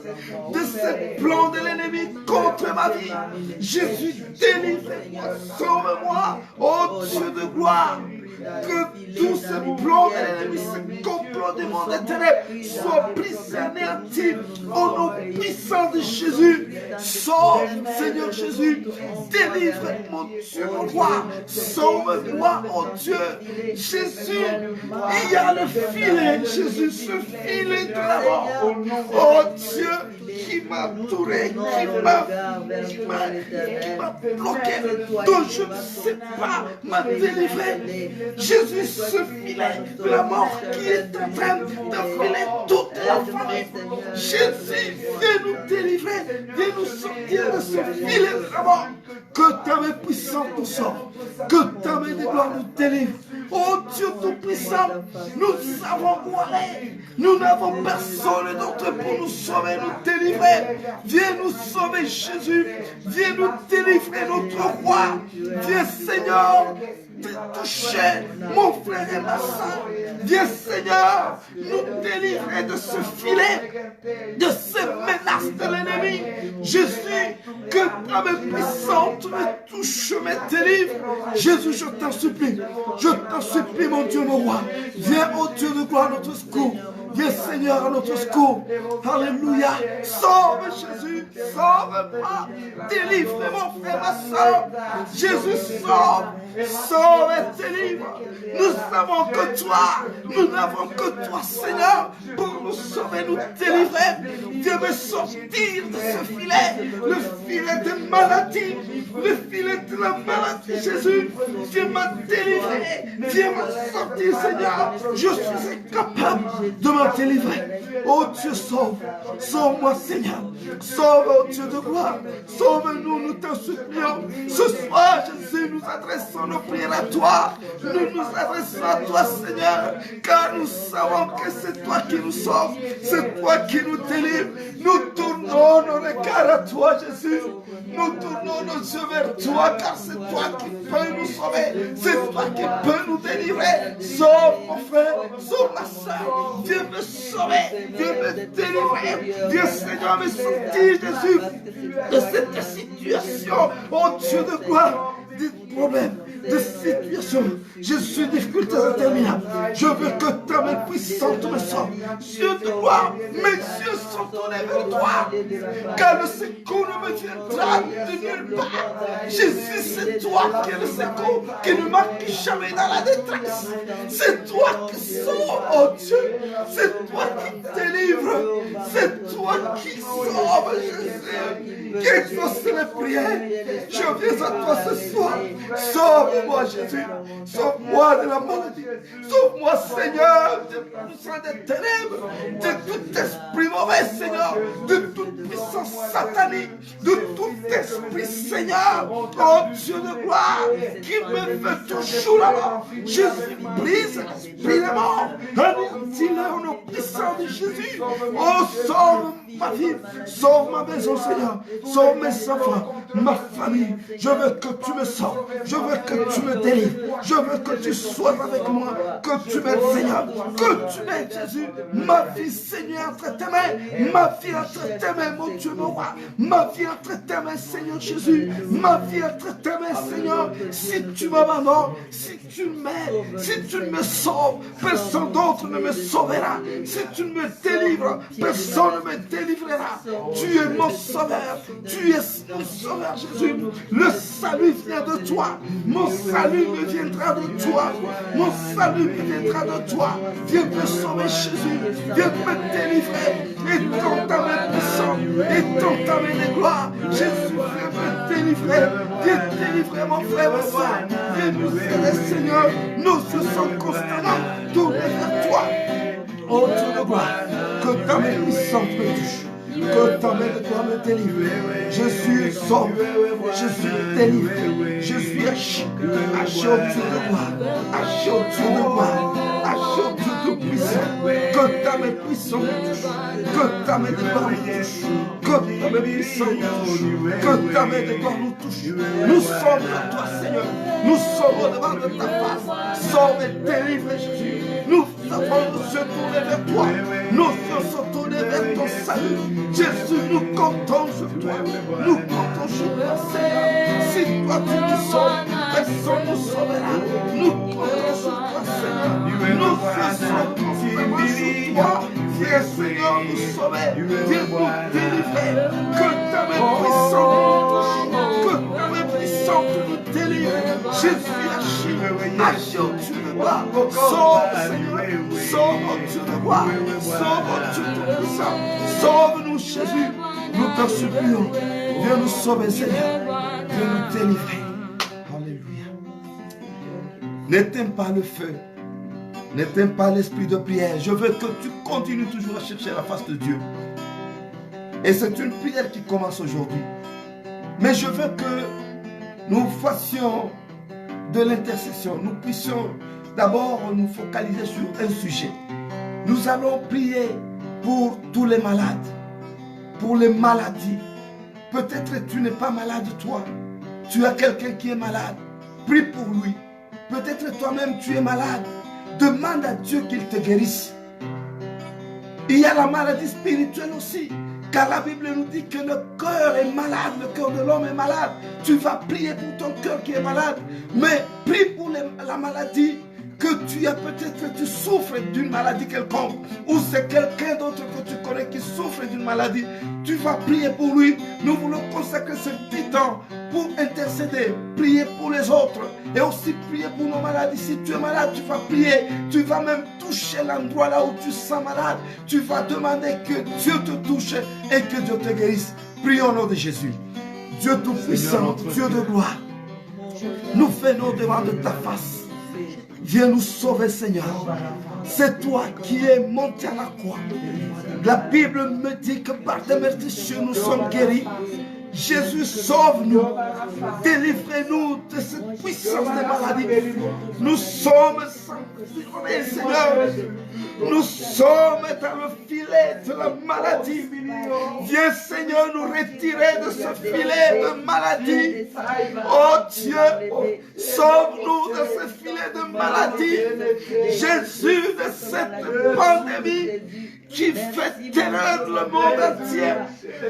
de ce plan de l'ennemi contre ma vie. Jésus, délivre-moi, sauve-moi, oh Dieu de gloire. Que tout ce plan de l'ennemi, ce complot du monde des ténèbres soit brisé, anéanti au nom puissant de Jésus. Sauve, Seigneur Jésus, délivre mon Dieu, mon roi. Sauve-moi, oh Dieu. Jésus, il y a le filet, Jésus, ce filet de la mort. Oh Dieu, qui m'a touré, qui m'a bloqué, dont je ne sais pas m'a délivré. Jésus, ce filet de la mort qui est en train de filer toute la famille. Jésus, viens nous délivrer, viens nous sortir de ce filet de la mort. Que ta main puissante nous sorte, que ta main de gloire nous délivre. Oh Dieu Tout-Puissant, nous savons où aller. Nous n'avons personne d'autre pour nous sauver, nous délivrer. Viens nous sauver, Jésus. Viens nous délivrer, notre roi. Viens, Seigneur, toucher mon frère et ma soeur. Viens Seigneur, nous délivrer de ce filet, de ces menaces de l'ennemi. Jésus, que ta main puissante me touche, me délivre. Jésus, je t'en supplie, mon Dieu, mon roi. Viens, ô Dieu de gloire, à notre secours. Viens Seigneur à notre secours. Alléluia. Sauve Jésus. Sauve-moi. Délivre mon frère, ma soeur. Jésus sauve. Sauve et délivre. Nous savons que toi. Nous n'avons que toi Seigneur. Pour nous sauver, nous délivrer. Dieu veut sortir de ce filet. Le filet de maladie. Le filet de la maladie Jésus. Dieu m'a délivré. Dieu m'a sorti Seigneur. Je suis incapable de m'en délivrer. Oh Dieu, sauve. Sauve-moi Seigneur. Sauve, oh Dieu de gloire. Sauve-nous, nous t'en supplions. Ce soir, Jésus, nous adressons nos prières à toi. Nous nous adressons à toi, Seigneur. Car nous savons que c'est toi qui nous sauves. C'est toi qui nous délivres. Nous tournons nos regards à toi, Jésus. Nous tournons nos yeux vers toi, car c'est toi qui peux nous sauver. C'est toi qui peux nous délivrer. Sauve mon frère, sauve ma soeur. Dieu me sauver, Dieu me délivrer. Dieu Seigneur me sortir, Jésus, de cette situation. Oh Dieu de gloire, des problèmes, des situations, je suis difficultés interminables. Je veux que ta main puissante me sauve. Dieu de gloire, mes yeux sont tournés vers toi, car le secours ne me viendra de nulle part. Jésus, c'est toi qui es le secours, qui ne manque jamais dans la détresse. C'est toi qui sauves, oh Dieu. C'est toi qui délivres. C'est toi qui sauves, Jésus. Qui exauce les prières. Je viens à toi ce soir. Sauve-moi, Jésus. Sauve-moi de la maladie. Sauve-moi, Seigneur, de poussant des ténèbres, de tout esprit mauvais, Seigneur, de toute puissance satanique, de tout esprit, Seigneur, oh Dieu de gloire, qui me veut toujours la mort. Jésus brise l'esprit de mort. Anéantis-le au nom puissant de Jésus. Oh, sauve ma vie, sauve ma maison, Seigneur, sauve mes enfants, ma famille. Je veux que tu me sauves. Je veux que tu me délivres. Je veux que tu sois avec moi. Que tu m'aides, Seigneur. Que tu m'aides, Jésus. Ma vie, Seigneur, entre tes mains. Ma vie entre tes mains, mon Dieu, mon roi. Ma vie entre tes mains, Seigneur Jésus. Ma vie entre tes mains, Seigneur. Si tu m'abandonnes, si tu m'aides, si tu me sauves, personne d'autre ne me sauvera. Si tu me délivres, personne ne me délivrera. Tu es mon sauveur. Tu es mon sauveur, Jésus. Le salut vient de toi. Mon salut me viendra de toi. Mon salut me viendra de toi. Viens me sauver, Jésus. Viens me délivrer. Et ton ta main puissante. Et ton ta main de gloire. Jésus, viens me délivrer. Viens délivrer mon frère, ma soeur. Viens nous aider, Seigneur. Nos yeux sont constamment tournés vers toi. Oh Dieu de gloire, que ta main puissante me touche. Que ta main de toi me délivre. Je suis sauvé. Je suis délivré. Je suis haché au Dieu de gloire. Haché au Dieu de gloire. Haché au Dieu tout puissant. Que ta main puissante me touche. Que ta main de gloire me touche. Que ta main puissante me touche. Que ta main de gloire nous touche. Nous sommes à toi, Seigneur. Nous sommes devant de ta face. Sauve et délivre, Jésus. Nous avons nos yeux tournés vers toi. Nos yeux sont tournés vers ton salut. Jésus, nous comptons sur toi. Nous comptons sur toi, Seigneur. Si toi tu nous sauves, personne ne nous sauvera. Nous comptons sur toi, Seigneur. Nos yeux sont constamment sur toi. Viens, Seigneur, nous sauver. Viens nous délivrer. Que ta main puissante nous touche. Que ta main puissante nous délivre. Jésus, agis au Dieu de gloire. Sauve, Seigneur. Sauve au Dieu de gloire. Sauve au Dieu tout-puissant. Sauve-nous, Jésus. Nous t'en supplions. Viens nous sauver, Seigneur. Viens nous délivrer. Alléluia. N'éteins pas le feu. N'éteins pas l'esprit de prière. Je veux que tu continues toujours à chercher la face de Dieu. Et c'est une prière qui commence aujourd'hui. Mais je veux que nous fassions de l'intercession. Nous puissions d'abord nous focaliser sur un sujet. Nous allons prier pour tous les malades, pour les maladies. Peut-être tu n'es pas malade toi. Tu as quelqu'un qui est malade. Prie pour lui. Peut-être toi-même tu es malade. Demande à Dieu qu'il te guérisse. Il y a la maladie spirituelle aussi. Car la Bible nous dit que le cœur est malade, le cœur de l'homme est malade. Tu vas prier pour ton cœur qui est malade. Mais prie pour la maladie que tu as. Peut-être tu souffres d'une maladie quelconque. Ou c'est quelqu'un d'autre que tu connais qui souffre d'une maladie. Tu vas prier pour lui. Nous voulons consacrer ce petit temps pour intercéder, prier pour les autres et aussi prier pour nos maladies. Si tu es malade, tu vas prier. Tu vas même toucher l'endroit là où tu sens malade. Tu vas demander que Dieu te touche et que Dieu te guérisse. Prions au nom de Jésus. Dieu tout-puissant, Dieu de gloire, nous faisons devant de ta face. Viens nous sauver, Seigneur. C'est toi qui es monté à la croix. La Bible me dit que par tes meurtrissures nous sommes guéris. Jésus, sauve-nous, délivrez-nous de cette puissance de maladie. Nous sommes sanctifiés, Seigneur. Nous sommes dans le filet de la maladie. Viens, Seigneur, nous retirer de ce filet de maladie. Oh Dieu, sauve-nous de ce filet de maladie. Jésus, de cette pandémie qui fait terreur le monde entier.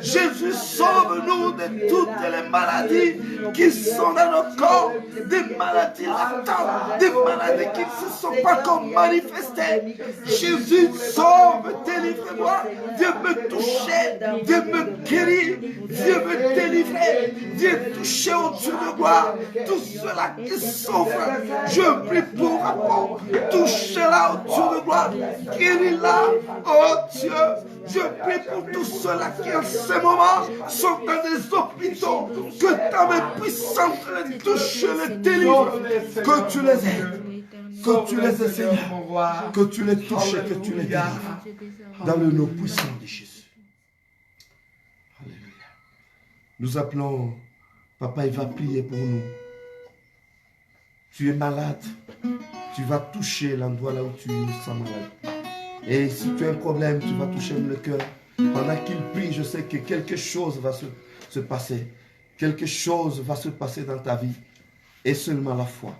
Jésus, sauve-nous de toutes les maladies qui sont dans nos corps, des maladies latentes, des maladies qui ne se sont pas encore manifestées. Jésus, sauve, délivre-moi. Viens me toucher, viens me guérir, viens me délivrer, viens toucher au-dessus de moi tous ceux-là qui souffrent. Je prie pour rapport, touchez-la au-dessus de moi, guéris-la. Oh Dieu, je prie pour tous ceux-là qui en ce moment sont dans des hôpitaux, que ta main puissante les touche, les délivre, que tu les aides, que tu les aides, Seigneur, que tu les touches et que tu les délivres, dans le nom puissant de Jésus. Alléluia. Nous appelons, Papa, il va prier pour nous. Tu es malade, tu vas toucher l'endroit là où tu sens malade. Et si tu as un problème, tu vas toucher le cœur. Pendant qu'il prie, je sais que quelque chose va se passer. Quelque chose va se passer dans ta vie. Et seulement la foi.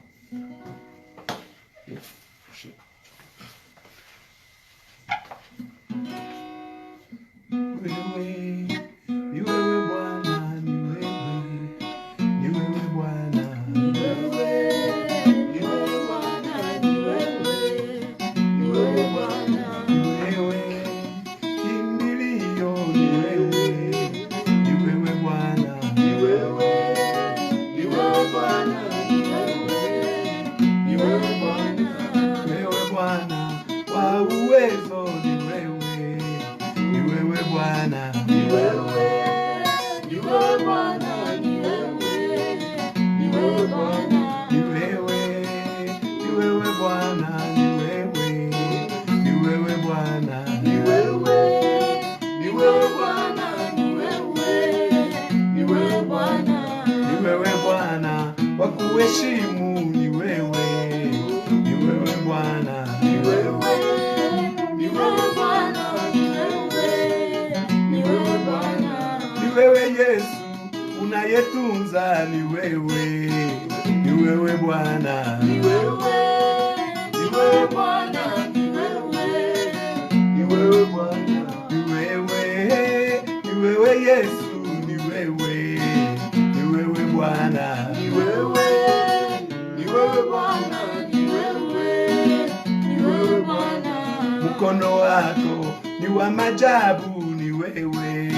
Mkono wako ni wa majabu, ni wewe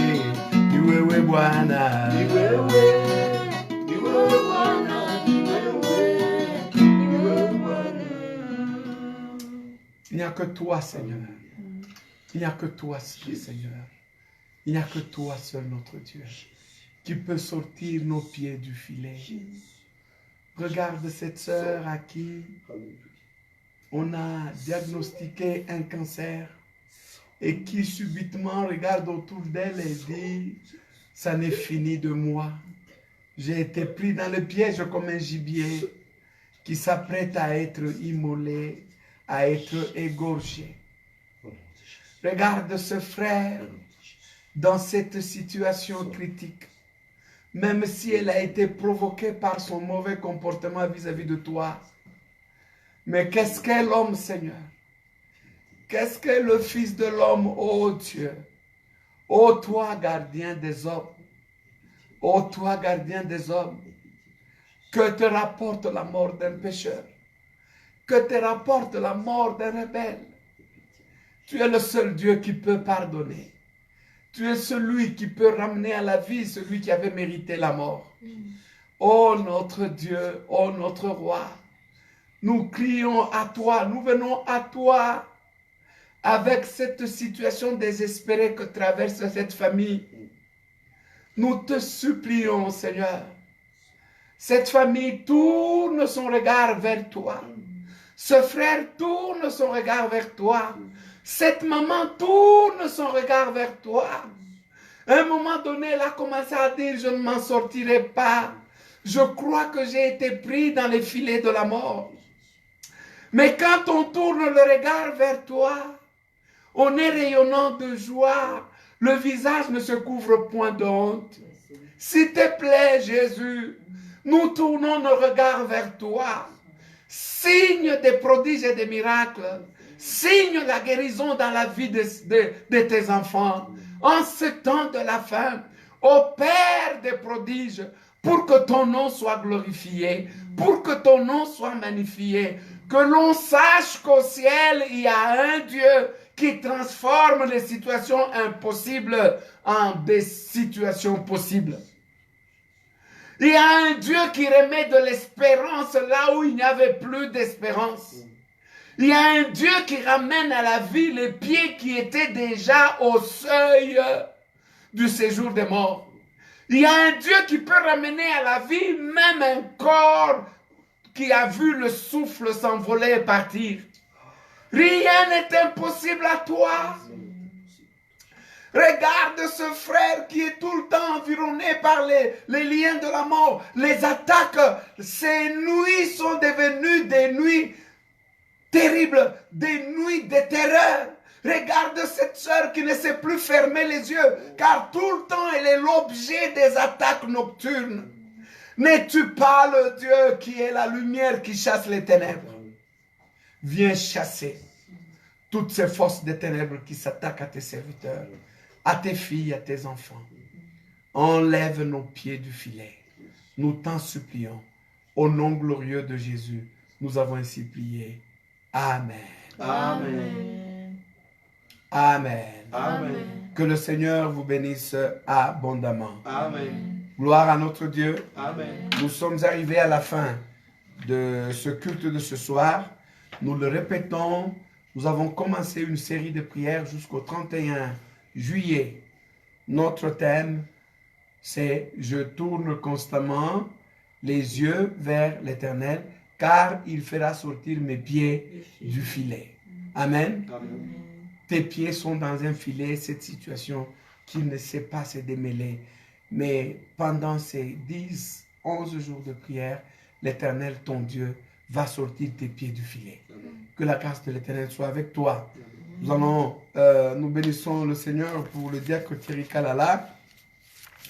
Bwana, ni wewe Bwana, ni wewe Bwana. Il n'y a que toi, Seigneur. Il n'y a que toi, Seigneur. Il n'y a que toi seul, notre Dieu, qui peut sortir nos pieds du filet. Regarde cette sœur à qui on a diagnostiqué un cancer et qui subitement regarde autour d'elle et dit « ça n'est fini de moi. J'ai été pris dans le piège comme un gibier qui s'apprête à être immolé, à être égorgé. » Regarde ce frère dans cette situation critique. Même si elle a été provoquée par son mauvais comportement vis-à-vis de toi, Mais qu'est-ce qu'est l'homme, Seigneur? Qu'est-ce qu'est le Fils de l'homme, ô Dieu? Ô toi, gardien des hommes. Ô toi, gardien des hommes. Que te rapporte la mort d'un pécheur? Que te rapporte la mort d'un rebelle? Tu es le seul Dieu qui peut pardonner. Tu es celui qui peut ramener à la vie celui qui avait mérité la mort. Ô notre Dieu, ô notre roi, nous crions à toi, nous venons à toi avec cette situation désespérée que traverse cette famille. Nous te supplions, Seigneur. Cette famille tourne son regard vers toi. Ce frère tourne son regard vers toi. Cette maman tourne son regard vers toi. À un moment donné, elle a commencé à dire, je ne m'en sortirai pas. Je crois que j'ai été pris dans les filets de la mort. Mais quand on tourne le regard vers toi, on est rayonnant de joie. Le visage ne se couvre point de honte. S'il te plaît, Jésus, nous tournons nos regards vers toi. Signe des prodiges et des miracles. Signe la guérison dans la vie de tes enfants. En ce temps de la fin, opère des prodiges pour que ton nom soit glorifié, pour que ton nom soit magnifié, que l'on sache qu'au ciel, il y a un Dieu qui transforme les situations impossibles en des situations possibles. Il y a un Dieu qui remet de l'espérance là où il n'y avait plus d'espérance. Il y a un Dieu qui ramène à la vie les pieds qui étaient déjà au seuil du séjour des morts. Il y a un Dieu qui peut ramener à la vie même un corps qui a vu le souffle s'envoler et partir. Rien n'est impossible à toi. Regarde ce frère qui est tout le temps environné par les liens de la mort, les attaques. Ces nuits sont devenues des nuits terribles, des nuits de terreur. Regarde cette sœur qui ne sait plus fermer les yeux, car tout le temps elle est l'objet des attaques nocturnes. N'es-tu pas le Dieu qui est la lumière qui chasse les ténèbres? Viens chasser toutes ces forces des ténèbres qui s'attaquent à tes serviteurs, à tes filles, à tes enfants. Enlève nos pieds du filet. Nous t'en supplions. Au nom glorieux de Jésus, nous avons ainsi prié. Amen. Amen. Amen. Amen. Que le Seigneur vous bénisse abondamment. Amen. Gloire à notre Dieu. Amen. Nous sommes arrivés à la fin de ce culte de ce soir. Nous le répétons, nous avons commencé une série de prières jusqu'au 31 juillet. Notre thème, c'est « Je tourne constamment les yeux vers l'Éternel, car il fera sortir mes pieds du filet. » Amen. Amen. Tes pieds sont dans un filet, cette situation qui ne sait pas se démêler. Mais pendant ces 10, 11 jours de prière, l'Éternel, ton Dieu, va sortir tes pieds du filet. Que la grâce de l'Éternel soit avec toi. Nous bénissons le Seigneur pour le diacre Thierry Kalala,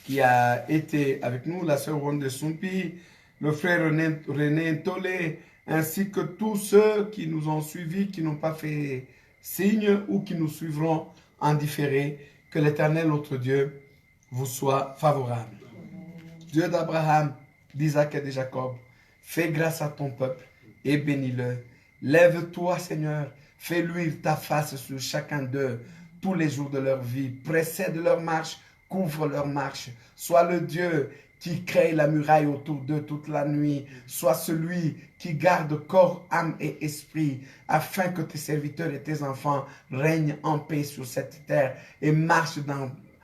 qui a été avec nous, la sœur Ronde Sumpi, le frère René Tolé, ainsi que tous ceux qui nous ont suivis, qui n'ont pas fait signe ou qui nous suivront en différé. Que l'Éternel, notre Dieu, vous soit favorable. Dieu d'Abraham, d'Isaac et de Jacob, fais grâce à ton peuple et bénis-le. Lève-toi, Seigneur, fais luire ta face sur chacun d'eux tous les jours de leur vie. Précède leur marche, couvre leur marche. Sois le Dieu qui crée la muraille autour d'eux toute la nuit. Sois celui qui garde corps, âme et esprit, afin que tes serviteurs et tes enfants règnent en paix sur cette terre et marchent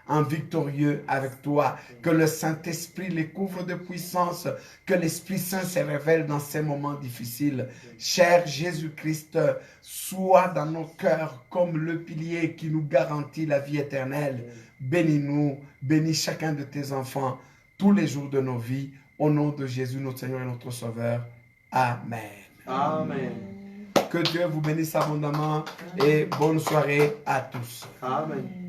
en victorieux avec toi. Que le Saint-Esprit les couvre de puissance, que l'Esprit Saint se révèle dans ces moments difficiles. Cher Jésus-Christ, sois dans nos cœurs comme le pilier qui nous garantit la vie éternelle. Bénis-nous, bénis chacun de tes enfants tous les jours de nos vies. Au nom de Jésus, notre Seigneur et notre Sauveur. Amen. Amen. Que Dieu vous bénisse abondamment et bonne soirée à tous. Amen.